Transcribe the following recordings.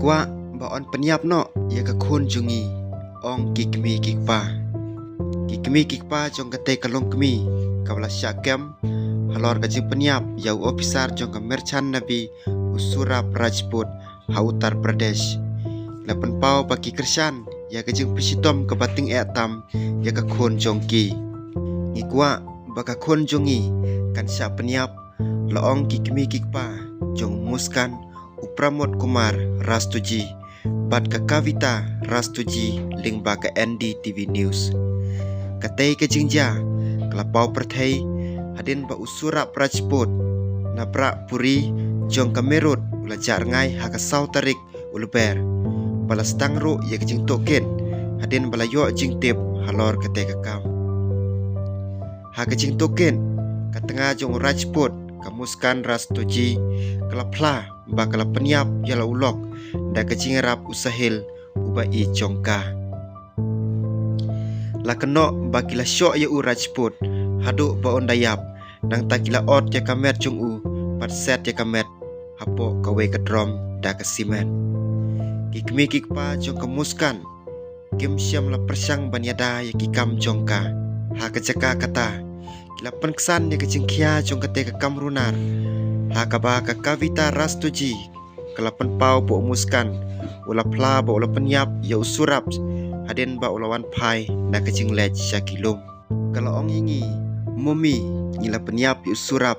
Ngikwa baon penyap no ya ka khun jungi ong kikmi kikpa jong kate kalong kmi kabla syakem halor ka jing penyap ya officer jong ka merchan nabi Usurap Rajput ha Uttar Pradesh lapan pau baki kersan ya ka jing pesitom ka bating etam ya ka khun jongki ngikwa baka khun jongi kan sya penyap laong kikpa jong muskan Upramod Kumar Rastoji bat ka Kavita Rastoji lingba ka NDTV News katay ka jingja kalapau perthai hadin ba Usurap Rajput napra puri jong ka merut ula jar ngai ha ka sau tarik ulber balas tangro ya ka jing token hadin balayo jing tip halor katay ka kam ha ka jing token katengah jong Rajput kamuskan Rastoji kalapla bakal penyap yala ulok da kecing rap usahil ubai jongka la keno bakila syok ya u Rajput hadu ba ondayap nang takila ot ya kamet jong u pat set ya kamet hapo kawe kedrom da kesimen kikmi kikpa jong kemuskan kim syam la persang banyada ya kikam jongka ha keceka kata kila penksan ya kecing kia jong kate ka kamrunar hakaba ka Kavita Rastoji kalapan pau bo muskan ula pla bo ula penyap ya Usurap hadin ba ulawan pai na kecing lej syakilum kalau ong ingi mumi ngila penyap ya Usurap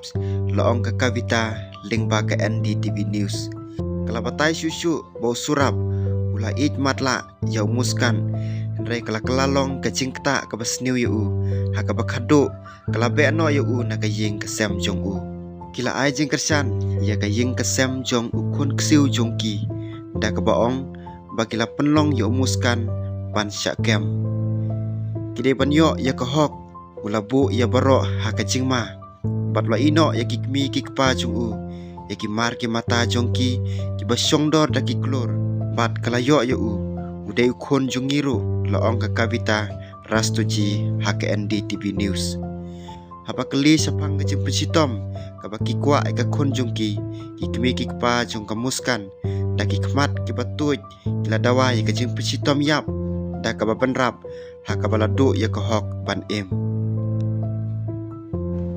laong ka Kavita lingba ka NDTV News kalabatai susu bo Usurap ula id matla ya muskan hendrai kala kelalong kecing kta ka basniu ya u hakaba khado kalabe no ya u na ka ying ka sem jong u kila ai jing kersan ya ka ying kesem jong ukun ksiu jongki da ka baong bakila penlong yo muskan pan syakem kide banyo ya ka hok ulabu ya baro ha ka jingma batwa ino ya kikmi kikpa jong u ya ki mar ki mata jongki ki basyong dor da ki klur bat kala yo ya u udai ukun jongiru laong ka Kavita Rastoji ha ka NDTV News hapa keli sapang kecing pensitom kaba kikwa ka khun jongki kikmi kikpa jong kamuskan da kikmat ki batuj kila dawa ya kecing pensitom yap da kaba penrap ha kaba ladu ya ka hok ban em